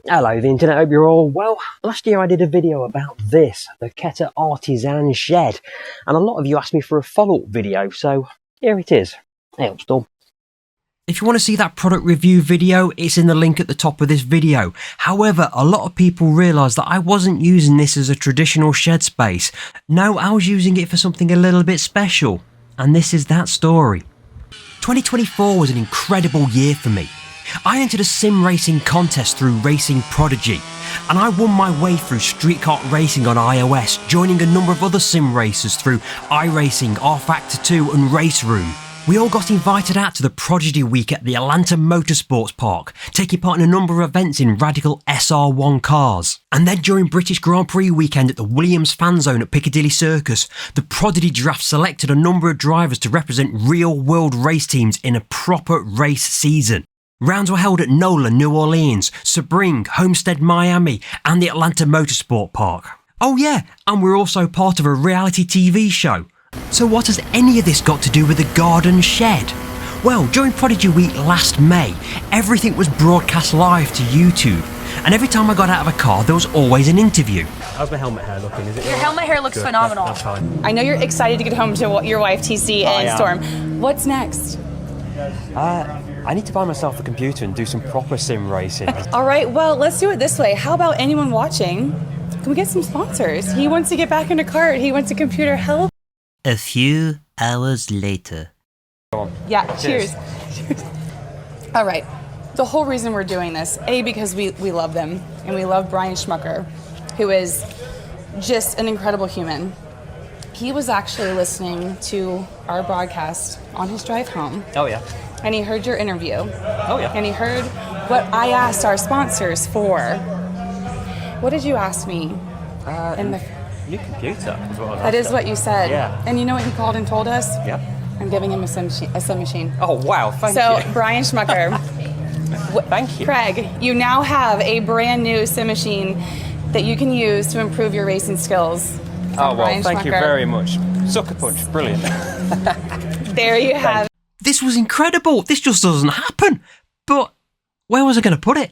Hello the internet, hope you're all well. Last year I did a video about this, the Keter Artisan shed, and a lot of you asked me for a follow-up video, so here it is. Hey, up still. If you want to see that product review video, it's in the link at the top of this video. However, a lot of people realised that I wasn't using this as a traditional shed space. No, I was using it for something a little bit special, and this is that story. 2024 was an incredible year for me. I entered a sim racing contest through Racing Prodigy, and I won my way through Street Kart Racing on iOS, joining a number of other sim racers through iRacing, rFactor 2 and Race Room. We all got invited out to the Prodigy week at the Atlanta Motorsports Park, taking part in a number of events in radical SR1 cars. And then during British Grand Prix weekend at the Williams Fan Zone at Piccadilly Circus, the Prodigy draft selected a number of drivers to represent real-world race teams in a proper race season. Rounds were held at NOLA, New Orleans, Sebring, Homestead, Miami, and the Atlanta Motorsport Park. Oh yeah, and we're also part of a reality TV show. So what has any of this got to do with the garden shed? Well, during Prodigy Week last May, everything was broadcast live to YouTube, and every time I got out of a car, there was always an interview. How's my helmet hair looking? Is it? Your helmet hair looks phenomenal. That's fine. I know you're excited to get home to your wife TC and Storm. What's next? I need to buy myself a computer and do some proper sim racing. All right, well, let's do it this way. How about anyone watching? Can we get some sponsors? He wants to get back into kart. He wants a computer help. A few hours later. Yeah, cheers. All right. The whole reason we're doing this, A, because we love them, and we love Brian Schmucker, who is just an incredible human. He was actually listening to our broadcast on his drive home. Oh yeah. And he heard your interview. Oh yeah. And he heard what I asked our sponsors for. What did you ask me? New computer. That is what you said. Yeah. And you know what he called and told us? Yeah. I'm giving him a sim machine. Oh wow, thank So, you. Brian Schmucker. Thank you. Craig, you now have a brand new sim machine that you can use to improve your racing skills. Oh well, Brian thank you Schmucker. very much. Suckerpunch, brilliant. There you have. This was incredible. This just doesn't happen. But where was I going to put it?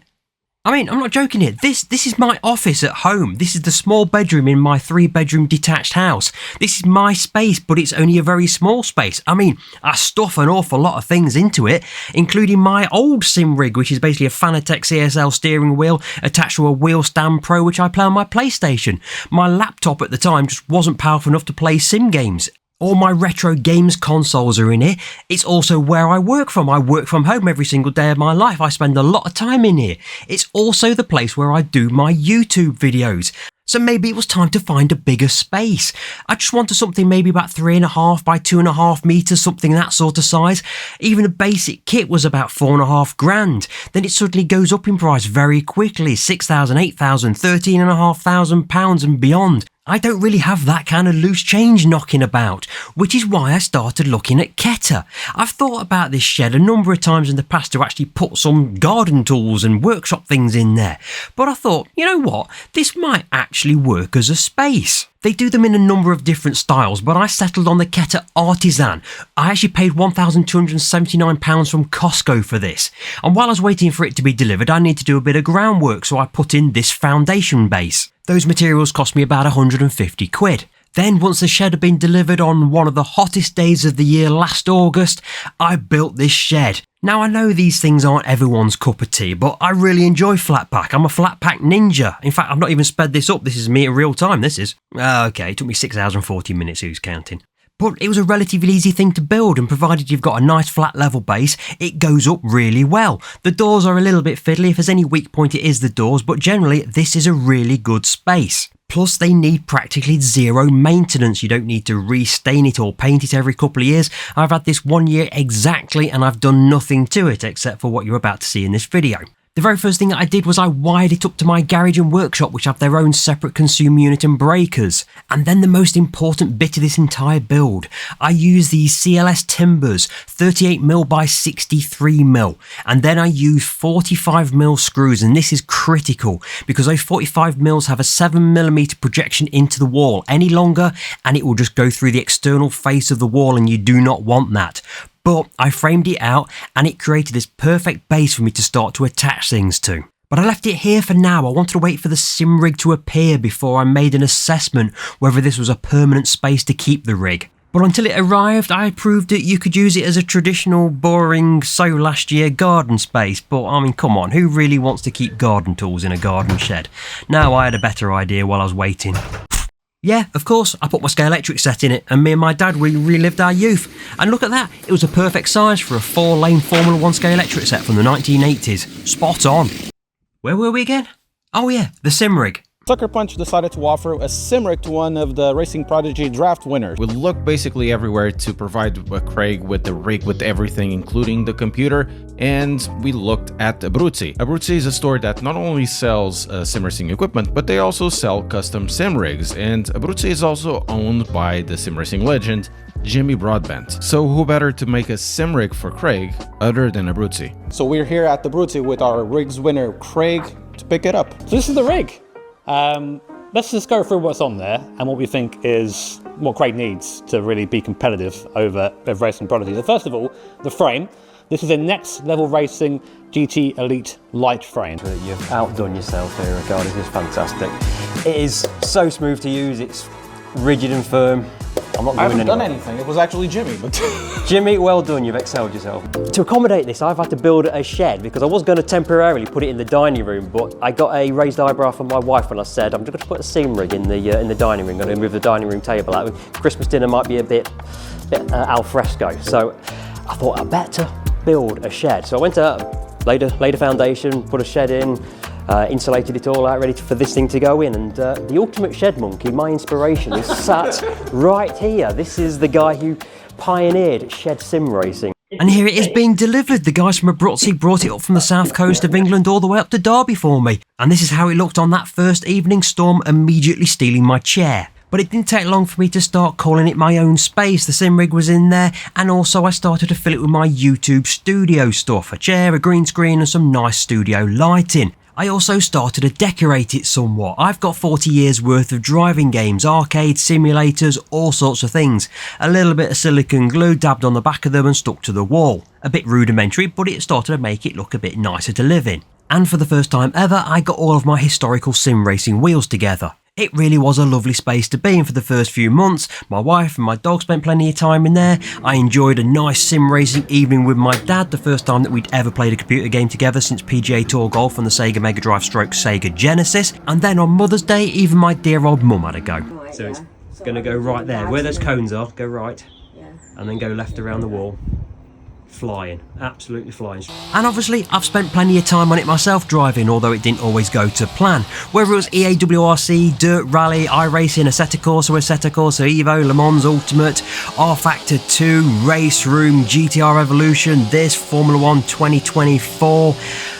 I mean, I'm not joking here. This is my office at home. This is the small bedroom in my 3-bedroom detached house. This is my space, but it's only a very small space. I mean, I stuff an awful lot of things into it, including my old sim rig, which is basically a Fanatec CSL steering wheel attached to a Wheel Stand Pro, which I play on my PlayStation. My laptop at the time just wasn't powerful enough to play sim games. All my retro games consoles are in here. It's also where I work from. I work from home every single day of my life. I spend a lot of time in here. It's also the place where I do my YouTube videos. So maybe it was time to find a bigger space. I just wanted something maybe about 3.5 by 2.5 meters, something that sort of size. Even a basic kit was about 4.5 grand. Then it suddenly goes up in price very quickly, 6,000, 8,000, 13,500 pounds and beyond. I don't really have that kind of loose change knocking about, which is why I started looking at Keter. I've thought about this shed a number of times in the past to actually put some garden tools and workshop things in there, but I thought, you know what, this might actually work as a space. They do them in a number of different styles, but I settled on the Keter Artisan. I actually paid £1,279 from Costco for this. And while I was waiting for it to be delivered, I need to do a bit of groundwork, so I put in this foundation base. Those materials cost me about 150 quid. Then, once the shed had been delivered on one of the hottest days of the year last August, I built this shed. Now, I know these things aren't everyone's cup of tea, but I really enjoy flat pack. I'm a flat pack ninja. In fact, I've not even sped this up. This is me in real time, this is. Okay, it took me 6 hours and 40 minutes, who's counting? But it was a relatively easy thing to build, and provided you've got a nice flat level base, it goes up really well. The doors are a little bit fiddly. If there's any weak point, it is the doors, but generally this is a really good space. Plus, they need practically zero maintenance. You don't need to restain it or paint it every couple of years. I've had this 1 year exactly, and I've done nothing to it except for what you're about to see in this video. The very first thing that I did was I wired it up to my garage and workshop, which have their own separate consumer unit and breakers. And then the most important bit of this entire build, I use these CLS timbers, 38mm by 63mm. And then I use 45mm screws, and this is critical because those 45mm have a 7mm projection into the wall. Any longer and it will just go through the external face of the wall, and you do not want that. But I framed it out and it created this perfect base for me to start to attach things to. But I left it here for now. I wanted to wait for the sim rig to appear before I made an assessment whether this was a permanent space to keep the rig. But until it arrived, I proved that you could use it as a traditional, boring, last year garden space. But I mean, come on, who really wants to keep garden tools in a garden shed? Now I had a better idea while I was waiting. Yeah, of course, I put my Scalextric set in it, and me and my dad, we relived our youth. And look at that, it was a perfect size for a 4-lane Formula 1 Scalextric set from the 1980s. Spot on. Where were we again? Oh yeah, the sim rig. Suckerpunch decided to offer a sim rig to one of the Racing Prodigy draft winners. We looked basically everywhere to provide Craig with the rig with everything, including the computer, and we looked at Abruzzi. Abruzzi is a store that not only sells sim racing equipment, but they also sell custom sim rigs, and Abruzzi is also owned by the sim racing legend Jimmy Broadbent. So who better to make a sim rig for Craig other than Abruzzi? So we're here at Abruzzi with our rigs winner Craig to pick it up. So this is the rig. Let's just go through what's on there and what we think is what Craig needs to really be competitive over Racing Prodigy. So first of all, the frame. This is a Next Level Racing GT Elite light frame. You've outdone yourself here, Ricardo. This is fantastic. It is so smooth to use. It's rigid and firm. I'm not going I haven't anywhere. done anything. It was actually Jimmy. But Jimmy, well done. You've excelled yourself. To accommodate this, I've had to build a shed because I was going to temporarily put it in the dining room, but I got a raised eyebrow from my wife when I said I'm just going to put a sim rig in the dining room. I'm going to move the dining room table out. Christmas dinner might be a bit al fresco, so I thought I'd better build a shed. So I went out, laid a foundation, put a shed in. Insulated it all out, ready for this thing to go in, and the ultimate shed monkey, my inspiration, is sat right here. This is the guy who pioneered shed sim racing. And here it is being delivered. The guys from Abruzzi brought it up from the south coast of England all the way up to Derby for me. And this is how it looked on that first evening, Storm immediately stealing my chair. But it didn't take long for me to start calling it my own space. The sim rig was in there, and also I started to fill it with my YouTube studio stuff, a chair, a green screen and some nice studio lighting. I also started to decorate it somewhat. I've got 40 years worth of driving games, arcade simulators, all sorts of things. A little bit of silicone glue dabbed on the back of them and stuck to the wall. A bit rudimentary, but it started to make it look a bit nicer to live in. And for the first time ever, I got all of my historical sim racing wheels together. It really was a lovely space to be in for the first few months. My wife and my dog spent plenty of time in there. I enjoyed a nice sim racing evening with my dad, the first time that we'd ever played a computer game together since PGA Tour Golf on the Sega Mega Drive / Sega Genesis. And then on Mother's Day, even my dear old mum had a go. Right, So it's going to go right there. Where those cones are, go right, and then go left around the wall. Flying, absolutely flying. And obviously, I've spent plenty of time on it myself driving, although it didn't always go to plan. Whether it was EAWRC, Dirt Rally, iRacing, Assetto Corsa, Evo, Le Mans Ultimate, R-Factor 2, Race Room, GTR Evolution, this, Formula 1 2024,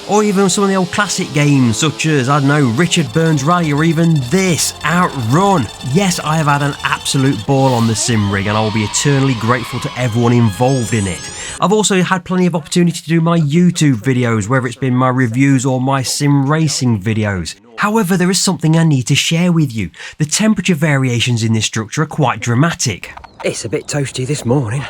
or even some of the old classic games such as, I don't know, Richard Burns Rally, or even this, Outrun. Yes, I have had an absolute ball on the sim rig, and I will be eternally grateful to everyone involved in it. I've also had plenty of opportunity to do my YouTube videos, whether it's been my reviews or my sim racing videos. However, there is something I need to share with you. The temperature variations in this structure are quite dramatic. It's a bit toasty this morning.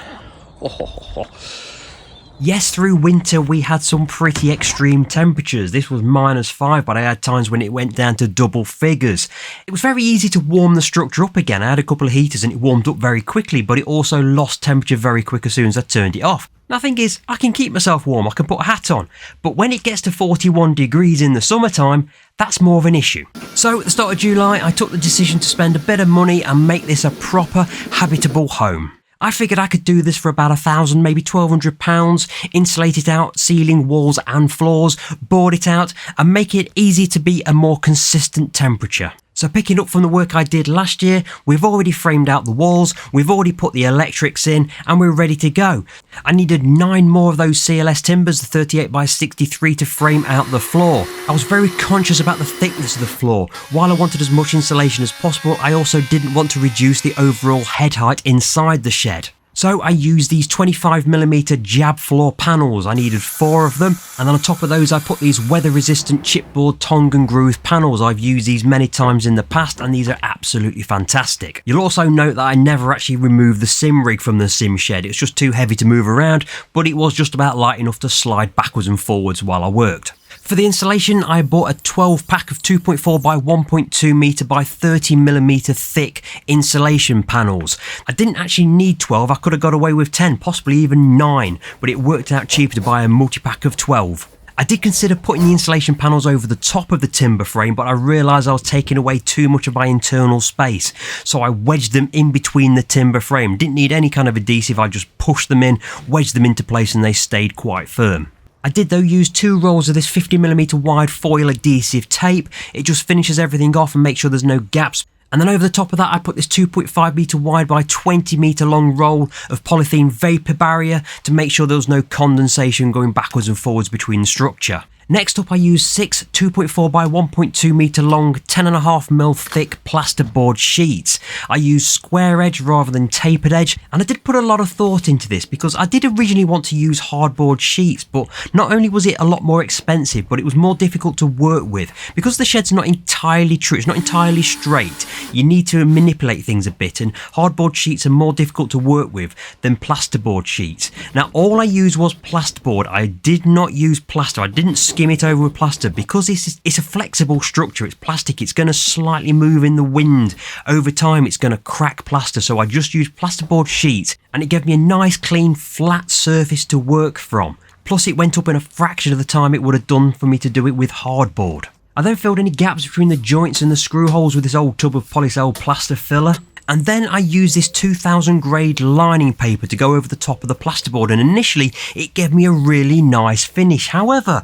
Yes, through winter we had some pretty extreme temperatures. This was -5, but I had times when it went down to double figures. It was very easy to warm the structure up again. I had a couple of heaters and it warmed up very quickly, but it also lost temperature very quick as soon as I turned it off. Now, the thing is, I can keep myself warm, I can put a hat on, but when it gets to 41 degrees in the summertime, that's more of an issue. So at the start of July, I took the decision to spend a bit of money and make this a proper habitable home. I figured I could do this for about £1,000, maybe £1,200, insulate it out, ceiling, walls and floors, board it out and make it easy to be a more consistent temperature. So picking up from the work I did last year, we've already framed out the walls, we've already put the electrics in and we're ready to go. I needed 9 more of those CLS timbers, the 38x63, to frame out the floor. I was very conscious about the thickness of the floor. While I wanted as much insulation as possible, I also didn't want to reduce the overall head height inside the shed. So I used these 25mm jab floor panels. I needed 4 of them, and then on top of those I put these weather resistant chipboard tongue and groove panels. I've used these many times in the past and these are absolutely fantastic. You'll also note that I never actually removed the sim rig from the sim shed. It's just too heavy to move around, but it was just about light enough to slide backwards and forwards while I worked. For the installation, I bought a 12 pack of 2.4 by 1.2 meter by 30mm thick insulation panels. I didn't actually need 12, I could have got away with 10, possibly even 9, but it worked out cheaper to buy a multi-pack of 12. I did consider putting the insulation panels over the top of the timber frame, but I realised I was taking away too much of my internal space, so I wedged them in between the timber frame. Didn't need any kind of adhesive, I just pushed them in, wedged them into place, and they stayed quite firm. I did though use 2 rolls of this 50mm wide foil adhesive tape. It just finishes everything off and makes sure there's no gaps. And then over the top of that I put this 2.5 metre wide by 20 metre long roll of polythene vapour barrier to make sure there was no condensation going backwards and forwards between the structure. Next up I used 6 2.4 by 1.2 metre long 10.5mm thick plasterboard sheets. I used square edge rather than tapered edge, and I did put a lot of thought into this because I did originally want to use hardboard sheets, but not only was it a lot more expensive, but it was more difficult to work with. Because the shed's not entirely true, it's not entirely straight, you need to manipulate things a bit, and hardboard sheets are more difficult to work with than plasterboard sheets. Now all I used was plasterboard, I did not use plaster, I didn't skim it over with plaster because it's a flexible structure, it's plastic, it's going to slightly move in the wind. Over time it's going to crack plaster, so I just used plasterboard sheets and it gave me a nice clean flat surface to work from. Plus it went up in a fraction of the time it would have done for me to do it with hardboard. I then filled any gaps between the joints and the screw holes with this old tub of polycell plaster filler. And then I used this 2000 grade lining paper to go over the top of the plasterboard, and initially it gave me a really nice finish. However,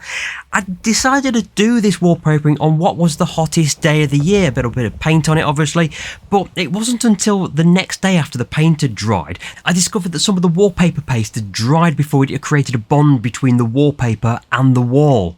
I decided to do this wallpapering on what was the hottest day of the year, a bit of paint on it obviously, but it wasn't until the next day after the paint had dried, I discovered that some of the wallpaper paste had dried before it had created a bond between the wallpaper and the wall.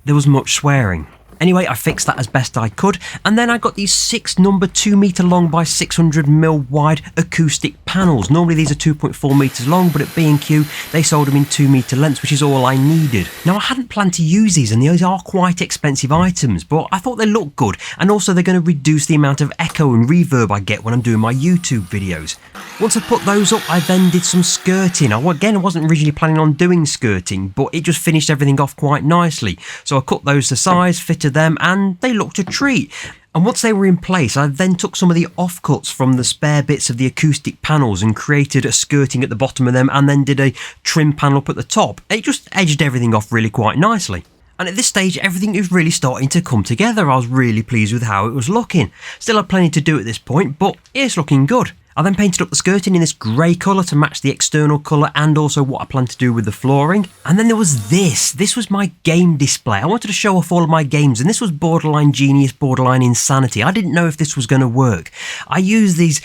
There was much swearing. Anyway, I fixed that as best I could, and then I got these 6 number 2 metre long by 600mm wide acoustic panels. Normally these are 2.4 metres long, but at B&Q they sold them in 2 metre lengths, which is all I needed. Now I hadn't planned to use these, and these are quite expensive items, but I thought they looked good, and also they're going to reduce the amount of echo and reverb I get when I'm doing my YouTube videos. Once I put those up, I then did some skirting. I wasn't originally planning on doing skirting, but it just finished everything off quite nicely. So I cut those to size, fitted them, and they looked a treat. And once they were in place, I then took some of the offcuts from the spare bits of the acoustic panels and created a skirting at the bottom of them, and then did a trim panel up at the top. It just edged everything off really quite nicely. And at this stage, everything is really starting to come together. I was really pleased with how it was looking. Still have plenty to do at this point, but it's looking good. I then painted up the skirting in this grey colour to match the external colour and also what I plan to do with the flooring. And then there was this. This was my game display. I wanted to show off all of my games, and this was borderline genius, borderline insanity. I didn't know if this was going to work. I used these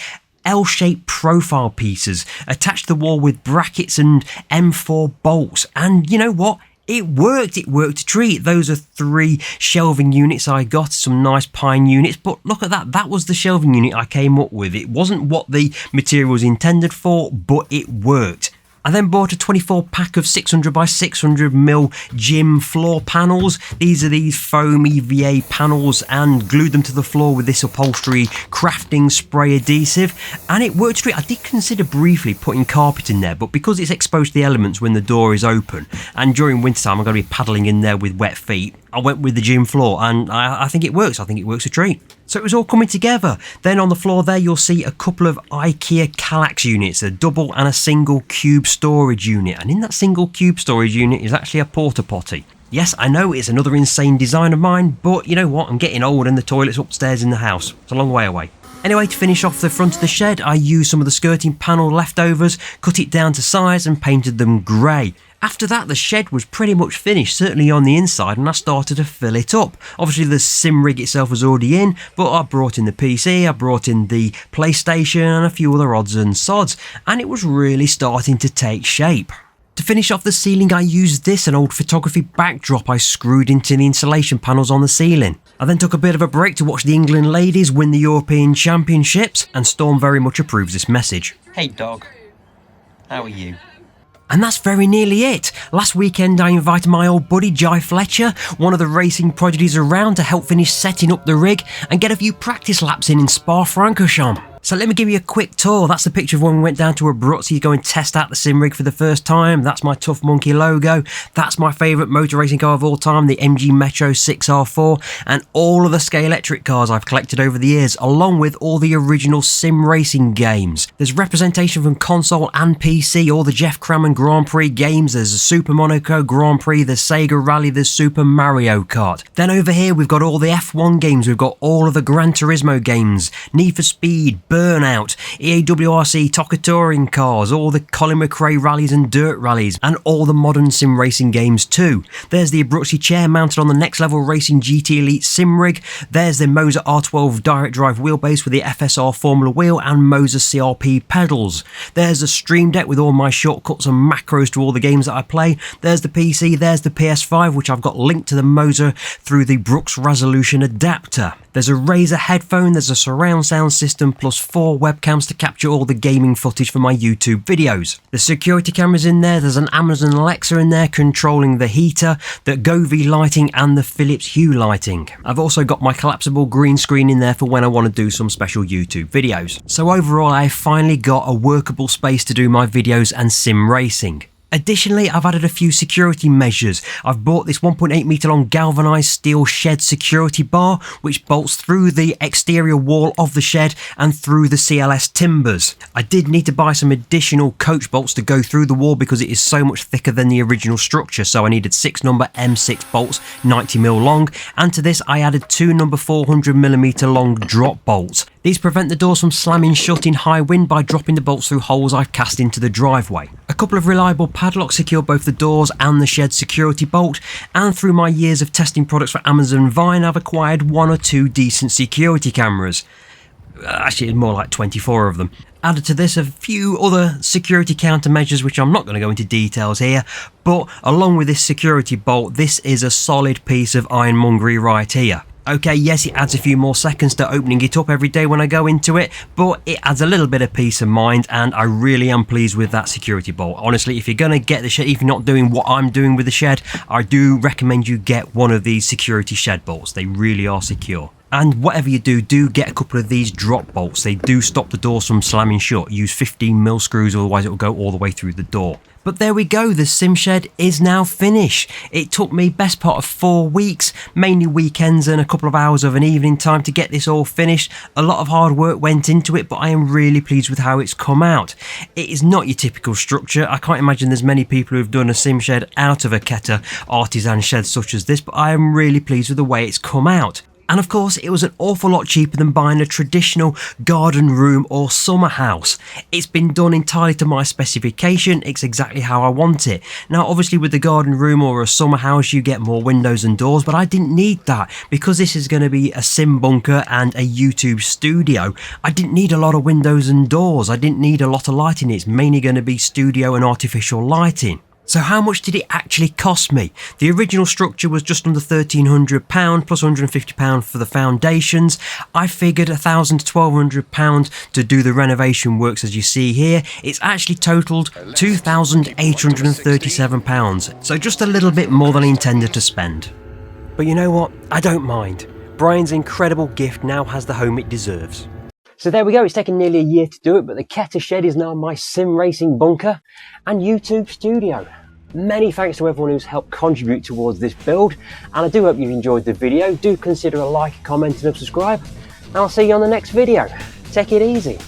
L-shaped profile pieces attached to the wall with brackets and M4 bolts, and you know what? It worked a treat. Those are 3 shelving units I got, some nice pine units, but look at that, that was the shelving unit I came up with. It wasn't what the material was intended for, but it worked. I then bought a 24 pack of 600 by 600mm gym floor panels. These are these foam EVA panels, and glued them to the floor with this upholstery crafting spray adhesive, and it worked great. I did consider briefly putting carpet in there, but because it's exposed to the elements when the door is open, and during wintertime I'm going to be paddling in there with wet feet, I went with the gym floor, and I think it works. I think it works a treat. So it was all coming together. Then on the floor there you'll see a couple of IKEA Kallax units, a double and a single cube storage unit, and in that single cube storage unit is actually a porta potty. Yes, I know it's another insane design of mine, but you know what, I'm getting old and the toilet's upstairs in the house. It's a long way away. Anyway, to finish off the front of the shed, I used some of the skirting panel leftovers, cut it down to size and painted them grey. After that, the shed was pretty much finished, certainly on the inside, and I started to fill it up. Obviously the sim rig itself was already in, but I brought in the PC, I brought in the PlayStation and a few other odds and sods, and it was really starting to take shape. To finish off the ceiling, I used this, an old photography backdrop I screwed into the insulation panels on the ceiling. I then took a bit of a break to watch the England ladies win the European Championships, and Storm very much approves this message. Hey dog, how are you? And that's very nearly it. Last weekend I invited my old buddy Jai Fletcher, one of the racing prodigies around, to help finish setting up the rig and get a few practice laps in Spa-Francorchamps. So let me give you a quick tour. That's the picture of when we went down to Abruzzi to go and test out the sim rig for the first time. That's my Tough Monkey logo. That's my favourite motor racing car of all time, the MG Metro 6R4, and all of the Scalextric cars I've collected over the years, along with all the original sim racing games. There's representation from console and PC, all the Jeff Crammon Grand Prix games. There's the Super Monaco Grand Prix, the Sega Rally, there's Super Mario Kart. Then over here we've got all the F1 games, we've got all of the Gran Turismo games, Need for Speed, Burnout, EAWRC, TOCA Touring Cars, all the Colin McRae rallies and dirt rallies, and all the modern sim racing games too. There's the Abruzzi chair mounted on the Next Level Racing GT Elite sim rig. There's the Moser R12 direct drive wheelbase with the FSR Formula wheel and Moser CRP pedals. There's the Stream Deck with all my shortcuts and macros to all the games that I play. There's the PC, there's the PS5, which I've got linked to the Moser through the Brooks Resolution adapter. There's a Razer headphone, there's a surround sound system, plus 4 webcams to capture all the gaming footage for my YouTube videos. The security cameras in there, there's an Amazon Alexa in there controlling the heater, the Govee lighting and the Philips Hue lighting. I've also got my collapsible green screen in there for when I want to do some special YouTube videos. So overall, I finally got a workable space to do my videos and sim racing. Additionally, I've added a few security measures. I've bought this 1.8 metre long galvanised steel shed security bar, which bolts through the exterior wall of the shed and through the CLS timbers. I did need to buy some additional coach bolts to go through the wall because it is so much thicker than the original structure, so I needed 6 number M6 bolts, 90mm long, and to this I added 2 number 400mm long drop bolts. These prevent the doors from slamming shut in high wind by dropping the bolts through holes I've cast into the driveway. A couple of reliable padlocks secure both the doors and the shed security bolt, and through my years of testing products for Amazon Vine, I've acquired 1 or 2 decent security cameras. Actually, more like 24 of them. Added to this a few other security countermeasures, which I'm not going to go into details here, but along with this security bolt, this is a solid piece of ironmongery right here. Okay, yes, it adds a few more seconds to opening it up every day when I go into it, but it adds a little bit of peace of mind, and I really am pleased with that security bolt. Honestly, if you're going to get the shed, if you're not doing what I'm doing with the shed, I do recommend you get one of these security shed bolts. They really are secure. And whatever you do, do get a couple of these drop bolts. They do stop the doors from slamming shut. Use 15mm screws, otherwise it will go all the way through the door. But there we go, the sim shed is now finished. It took me best part of 4 weeks, mainly weekends and a couple of hours of an evening time to get this all finished. A lot of hard work went into it, but I am really pleased with how it's come out. It is not your typical structure. I can't imagine there's many people who've done a sim shed out of a Keter Artisan shed such as this, but I am really pleased with the way it's come out. And of course, it was an awful lot cheaper than buying a traditional garden room or summer house. It's been done entirely to my specification. It's exactly how I want it. Now, obviously with the garden room or a summer house, you get more windows and doors, but I didn't need that because this is going to be a sim bunker and a YouTube studio. I didn't need a lot of windows and doors. I didn't need a lot of lighting. It's mainly going to be studio and artificial lighting. So how much did it actually cost me? The original structure was just under £1,300 plus £150 for the foundations. I figured £1,000 to £1,200 to do the renovation works as you see here. It's actually totalled £2,837, so just a little bit more than I intended to spend. But you know what? I don't mind. Brian's incredible gift now has the home it deserves. So there we go, it's taken nearly a year to do it, but the Keter shed is now my sim racing bunker and YouTube studio. Many thanks to everyone who's helped contribute towards this build, and I do hope you've enjoyed the video. Do consider a like, comment and subscribe, and I'll see you on the next video. Take it easy.